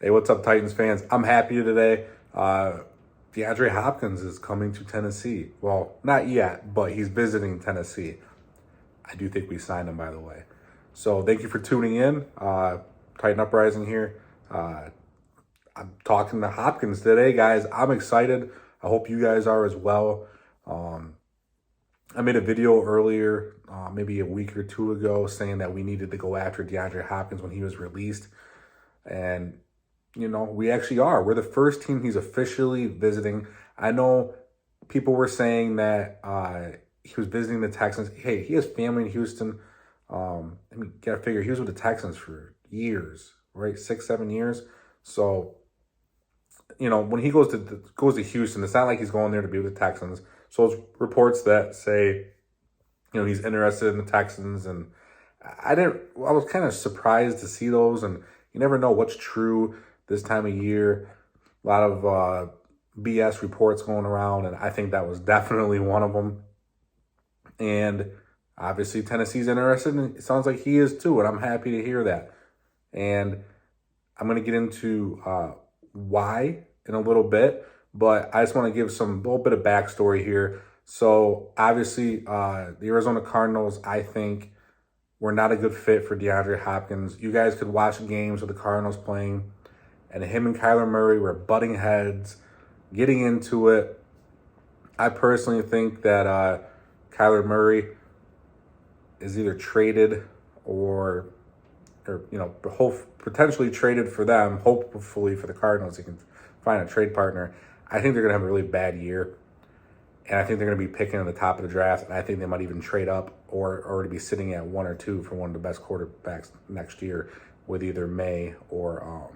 Hey, what's up, Titans fans? I'm happy today. Deandre Hopkins is coming to Tennessee. Well, not yet, but he's visiting Tennessee. I do think we signed him, by the way. So thank you for tuning in. Titan Uprising here. I'm talking to Hopkins today, guys. I'm excited. I hope you guys are as well. I made a video earlier, maybe a week or two ago, saying that we needed to go after Deandre Hopkins when he was released. And we actually are. We're the first team he's officially visiting. I know people were saying that he was visiting the Texans. Hey, he has family in Houston. Gotta figure he was with the Texans for years, right? 6, 7 years. So, when he goes to Houston, it's not like he's going there to be with the Texans. So it's reports that say, he's interested in the Texans, and I was kind of surprised to see those, and you never know what's true this time of year. A lot of BS reports going around, and I think that was definitely one of them. And obviously Tennessee's interested, and it sounds like he is too, and I'm happy to hear that. And I'm going to get into why in a little bit, but I just want to give a little bit of backstory here. So obviously the Arizona Cardinals, I think, were not a good fit for Deandre Hopkins. You guys could watch games with the Cardinals playing, and him and Kyler Murray were butting heads, getting into it. I personally think that Kyler Murray is either traded or potentially traded for them, hopefully for the Cardinals. He can find a trade partner. I think they're going to have a really bad year, and I think they're going to be picking at the top of the draft, and I think they might even trade up or to be sitting at 1 or 2 for one of the best quarterbacks next year with either May or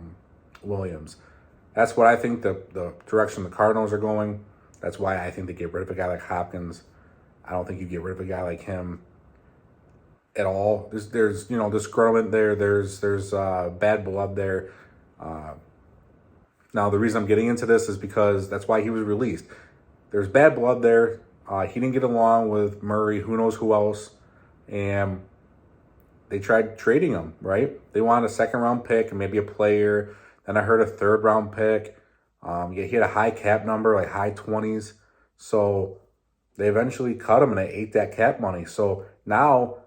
Williams. That's what I think the direction the Cardinals are going. That's why I think they get rid of a guy like Hopkins. I don't think you get rid of a guy like him at all. There's disgruntlement there. There's bad blood there. Now, the reason I'm getting into this is because that's why he was released. There's bad blood there. He didn't get along with Murray, who knows who else. And they tried trading him, right? They wanted a second-round pick and maybe a player. Then I heard a third-round pick. He had a high cap number, like high 20s. So they eventually cut him, and they ate that cap money. So now,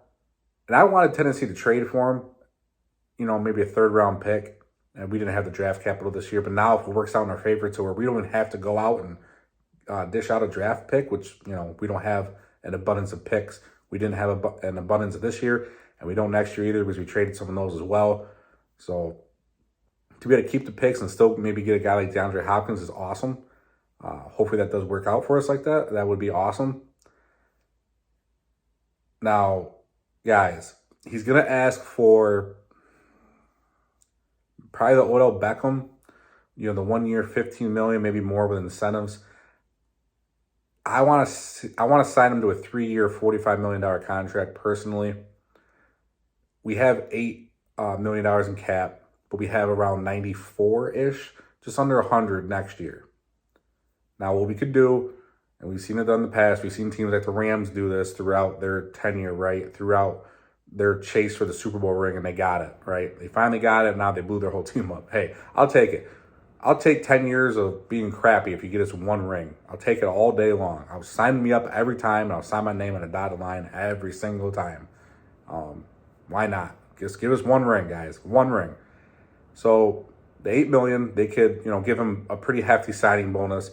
and I wanted Tennessee to trade for him, maybe a third-round pick. And we didn't have the draft capital this year. But now if it works out in our favor to where we don't even have to go out and dish out a draft pick, which, we don't have an abundance of picks. We didn't have an abundance of this year, and we don't next year either because we traded some of those as well. So to be able to keep the picks and still maybe get a guy like DeAndre Hopkins is awesome. Hopefully that does work out for us like that. That would be awesome. Now, guys, he's going to ask for probably the Odell Beckham, the 1 year, $15 million, maybe more with incentives. I want to sign him to a 3-year, $45 million contract personally. We have $8 million in cap, but we have around 94-ish, just under 100 next year. Now, what we could do, and we've seen it done in the past, we've seen teams like the Rams do this throughout their tenure, right? Throughout their chase for the Super Bowl ring, and they got it, right? They finally got it, and now they blew their whole team up. Hey, I'll take it. I'll take 10 years of being crappy if you get us one ring. I'll take it all day long. I'll sign me up every time, and I'll sign my name on a dotted line every single time. Why not? Just give us one ring, guys. One ring. So the $8 million, they could, give him a pretty hefty signing bonus,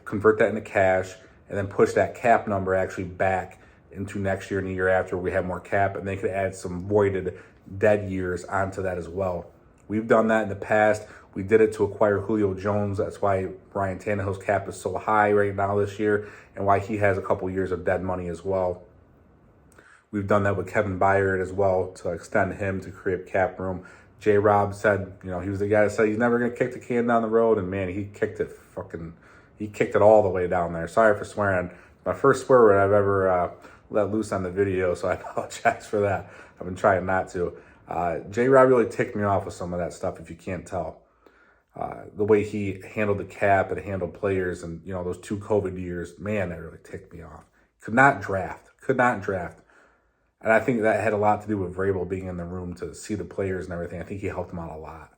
convert that into cash, and then push that cap number actually back into next year and the year after we have more cap, and they could add some voided dead years onto that as well. We've done that in the past. We did it to acquire Julio Jones. That's why Ryan Tannehill's cap is so high right now this year, and why he has a couple years of dead money as well. We've done that with Kevin Byard as well to extend him to create cap room. J-Rob said, he was the guy that said he's never going to kick the can down the road, and man, he kicked it all the way down there. Sorry for swearing. My first swear word I've ever let loose on the video, so I apologize for that. I've been trying not to. J-Rob really ticked me off with some of that stuff, if you can't tell. The way he handled the cap and handled players and, those 2 COVID years, man, that really ticked me off. Could not draft. And I think that had a lot to do with Vrabel being in the room to see the players and everything. I think he helped him out a lot.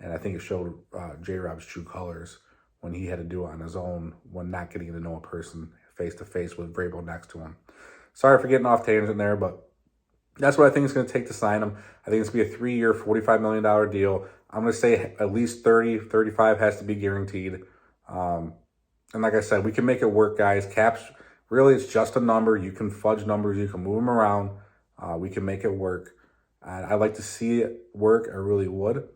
And I think it showed J-Rob's true colors when he had to do it on his own when not getting to know a person face-to-face with Vrabel next to him. Sorry for getting off tangent there, but that's what I think it's going to take to sign him. I think it's going to be a 3-year, $45 million deal. I'm going to say at least 30, 35 has to be guaranteed. And like I said, we can make it work, guys. Caps, really, it's just a number. You can fudge numbers. You can move them around. We can make it work. And I'd like to see it work. I really would.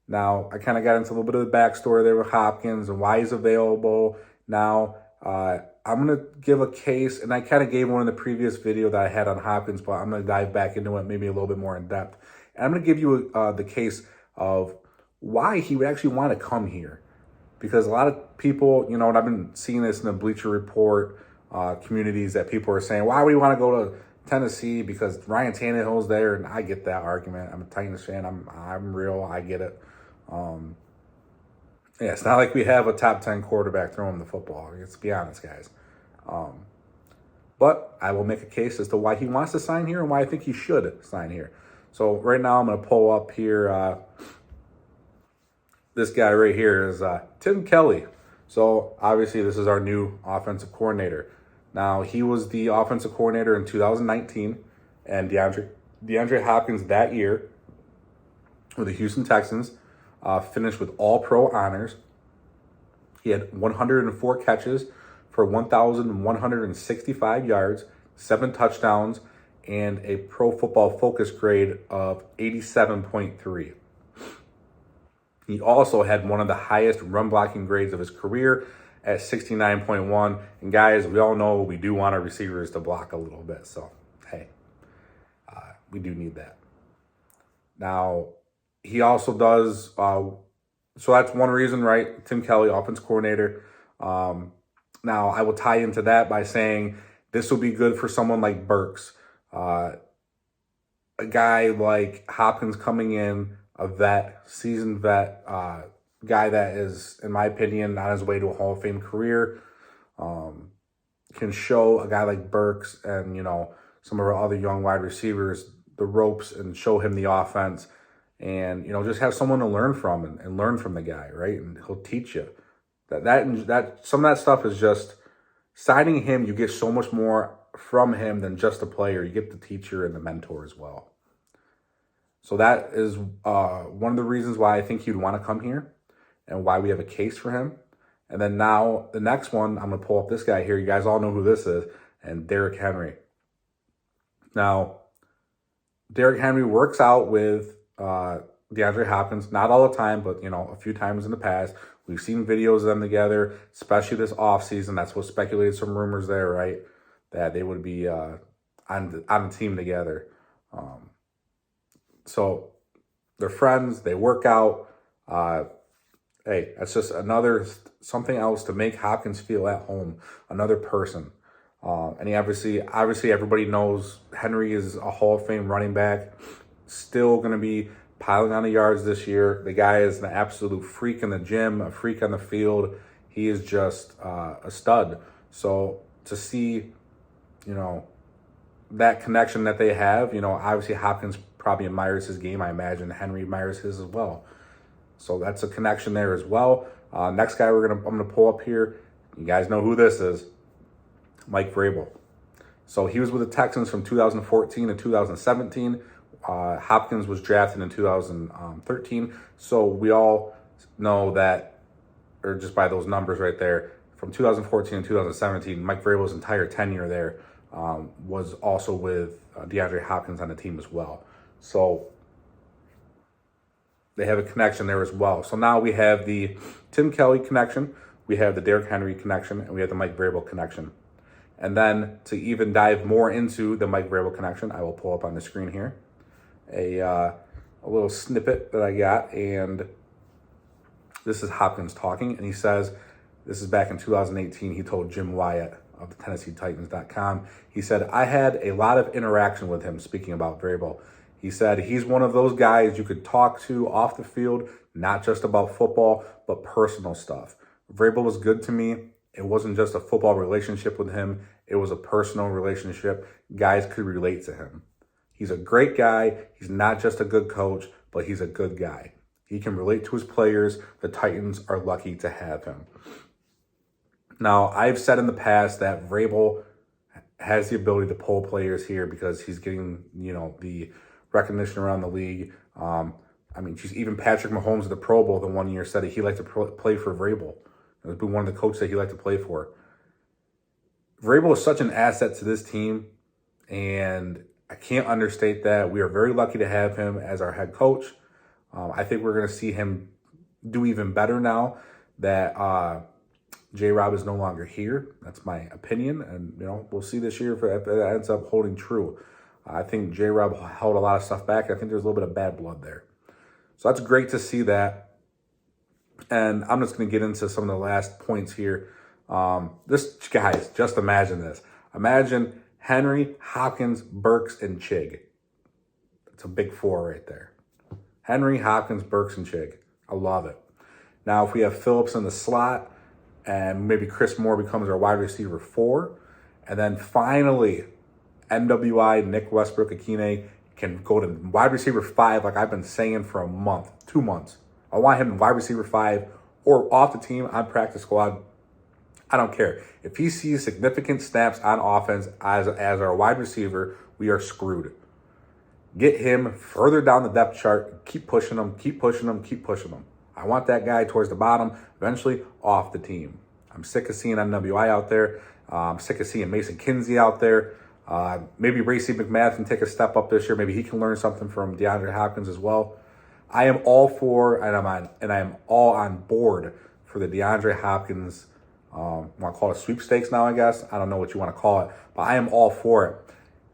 Now, I kind of got into a little bit of the backstory there with Hopkins and why he's available. Now, I'm going to give a case, and I kind of gave one in the previous video that I had on Hopkins, but I'm going to dive back into it maybe a little bit more in depth. And I'm going to give you the case of why he would actually want to come here. Because a lot of people, you know, and I've been seeing this in the Bleacher Report communities, that people are saying, why would you want to go to Tennessee? Because Ryan Tannehill's there, and I get that argument. I'm a Titans fan. I'm real. I get it. Yeah, it's not like we have a top 10 quarterback throwing the football. Let's be honest, guys. But I will make a case as to why he wants to sign here and why I think he should sign here. So right now I'm going to pull up here. This guy right here is Tim Kelly. So obviously this is our new offensive coordinator. Now, he was the offensive coordinator in 2019, and Deandre Hopkins that year with the Houston Texans finished with All-Pro honors. He had 104 catches for 1,165 yards, 7 touchdowns, and a Pro Football Focus grade of 87.3. He also had one of the highest run blocking grades of his career at 69.1. And guys, we all know we do want our receivers to block a little bit. So, hey, we do need that. Now, he also does, so that's one reason, right? Tim Kelly, offense coordinator. Now, I will tie into that by saying this will be good for someone like Burks. A guy like Hopkins coming in, a vet, seasoned vet, guy that is, in my opinion, on his way to a Hall of Fame career, can show a guy like Burks and, you know, some of our other young wide receivers the ropes and show him the offense and, you know, just have someone to learn from and learn from the guy, right? And he'll teach you. That some of that stuff is just signing him. You get so much more from him than just a player. You get the teacher and the mentor as well. So that is one of the reasons why I think he'd want to come here and why we have a case for him. And then now the next one, I'm going to pull up this guy here. You guys all know who this is, and Derrick Henry. Now, Derrick Henry works out with DeAndre Hopkins, not all the time, but, you know, a few times in the past. We've seen videos of them together, especially this offseason. That's what speculated some rumors there, right? That they would be on the team together. So they're friends. They work out. Hey, that's just another something else to make Hopkins feel at home. Another person. And he obviously everybody knows Henry is a Hall of Fame running back. Still going to be piling on the yards this year. The guy is an absolute freak in the gym, a freak on the field. He is just a stud. So to see, you know, that connection that they have, you know, obviously Hopkins probably admires his game. I imagine Henry admires his as well. So that's a connection there as well. Next guy I'm gonna pull up here. You guys know who this is. Mike Vrabel. So he was with the Texans from 2014 to 2017. Hopkins was drafted in 2013. So we all know that, or just by those numbers right there, from 2014 to 2017, Mike Vrabel's entire tenure there was also with DeAndre Hopkins on the team as well. So they have a connection there as well. So now we have the Tim Kelly connection, we have the Derrick Henry connection, and we have the Mike Vrabel connection. And then to even dive more into the Mike Vrabel connection, I will pull up on the screen here a little snippet that I got, and this is Hopkins talking, and he says, this is back in 2018, he told Jim Wyatt of the TennesseeTitans.com, he said, I had a lot of interaction with him, speaking about Vrabel. He said, he's one of those guys you could talk to off the field, not just about football, but personal stuff. Vrabel was good to me. It wasn't just a football relationship with him. It was a personal relationship. Guys could relate to him. He's a great guy. He's not just a good coach, but he's a good guy. He can relate to his players. The Titans are lucky to have him. Now, I've said in the past that Vrabel has the ability to pull players here because he's getting, the recognition around the league. Even Patrick Mahomes at the Pro Bowl the one year said that he liked to play for Vrabel. It was one of the coaches that he liked to play for. Vrabel is such an asset to this team, and I can't understate that. We are very lucky to have him as our head coach. I think we're going to see him do even better now that J-Rob is no longer here. That's my opinion, and we'll see this year if it ends up holding true. I think J-Rob held a lot of stuff back. I think there's a little bit of bad blood there. So that's great to see that. And I'm just going to get into some of the last points here. Guys, just imagine this. Imagine Henry, Hopkins, Burks, and Chig. That's a big four right there. Henry, Hopkins, Burks, and Chig. I love it. Now, if we have Phillips in the slot, and maybe Chris Moore becomes our wide receiver 4, and then finally, NWI, Nick Westbrook-Akine can go to wide receiver 5 like I've been saying for a month, 2 months. I want him in wide receiver 5 or off the team on practice squad. I don't care. If he sees significant snaps on offense as our wide receiver, we are screwed. Get him further down the depth chart. Keep pushing him, keep pushing him, keep pushing him. I want that guy towards the bottom, eventually off the team. I'm sick of seeing NWI out there. I'm sick of seeing Mason Kinsey out there. Maybe Racey McMath can take a step up this year. Maybe he can learn something from DeAndre Hopkins as well. I am all for, and I am all on board for the DeAndre Hopkins. Want to call it sweepstakes now, I guess. I don't know what you want to call it, but I am all for it.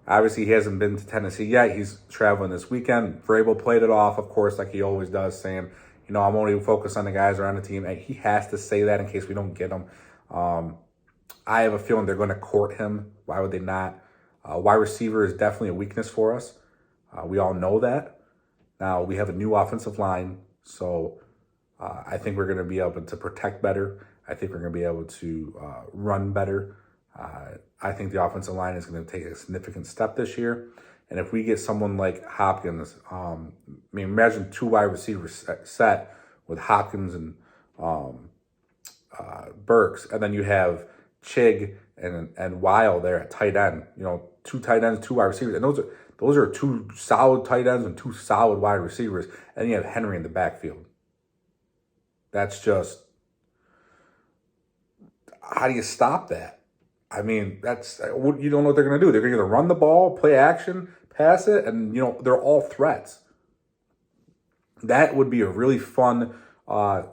Obviously, he hasn't been to Tennessee yet. He's traveling this weekend. Vrabel played it off, of course, like he always does, saying, I'm only focused on the guys around the team. And he has to say that in case we don't get him. I have a feeling they're going to court him. Why would they not? Wide receiver is definitely a weakness for us. We all know that. Now, we have a new offensive line, so I think we're going to be able to protect better. I think we're going to be able to run better. I think the offensive line is going to take a significant step this year. And if we get someone like Hopkins, imagine 2 wide receivers set with Hopkins and Burks, and then you have Chig and Weil there at tight end. 2 tight ends, 2 wide receivers, and those are 2 solid tight ends and 2 solid wide receivers. And then you have Henry in the backfield. That's just, how do you stop that? That's, you don't know what they're going to do. They're going to either run the ball, play action, pass it, and, they're all threats. That would be a really fun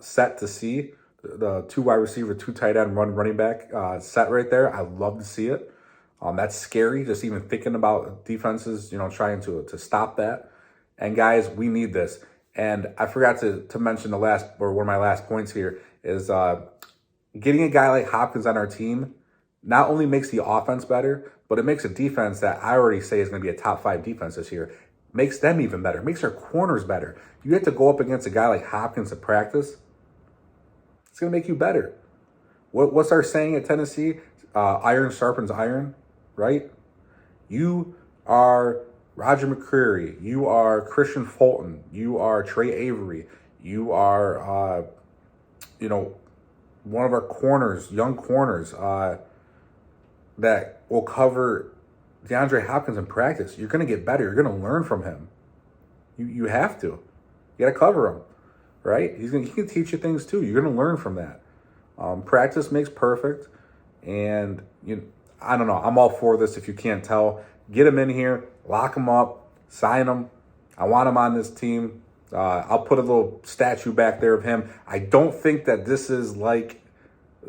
set to see. The 2 wide receiver, 2 tight end, running back set right there. I love to see it. That's scary, just even thinking about defenses, trying to stop that. And guys, we need this. And I forgot to mention one of my last points here is getting a guy like Hopkins on our team not only makes the offense better, but it makes a defense that I already say is going to be a top 5 defense this year. Makes them even better. Makes our corners better. You have to go up against a guy like Hopkins at practice. It's going to make you better. What's our saying at Tennessee? Iron sharpens iron, right? You are Roger McCreary. You are Christian Fulton. You are Trey Avery. You are, one of our corners, young corners, that will cover DeAndre Hopkins in practice. You're going to get better. You're going to learn from him. You have to. You got to cover him, right? He can teach you things too. You're going to learn from that. Practice makes perfect, and I don't know. I'm all for this. If you can't tell, get him in here, lock him up, sign him. I want him on this team. I'll put a little statue back there of him. I don't think that this is like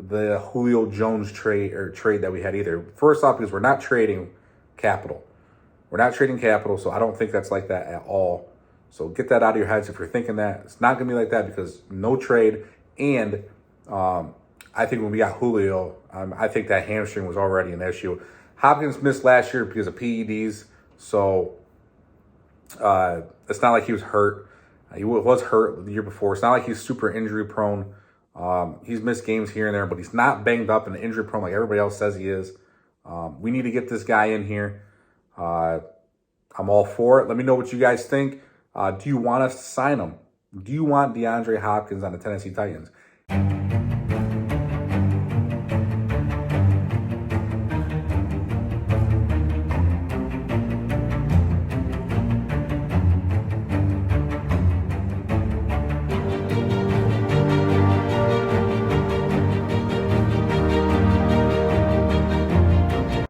the Julio Jones trade that we had either. First off, because we're not trading capital. We're not trading capital, so I don't think that's like that at all. So get that out of your heads if you're thinking that. It's not going to be like that because no trade. And I think when we got Julio, I think that hamstring was already an issue. Hopkins missed last year because of PEDs, so it's not like he was hurt. He was hurt the year before. It's not like he's super injury prone. He's missed games here and there, but he's not banged up and injury prone like everybody else says he is. We need to get this guy in here. I'm all for it. Let me know what you guys think. Do you want us to sign him? Do you want DeAndre Hopkins on the Tennessee Titans?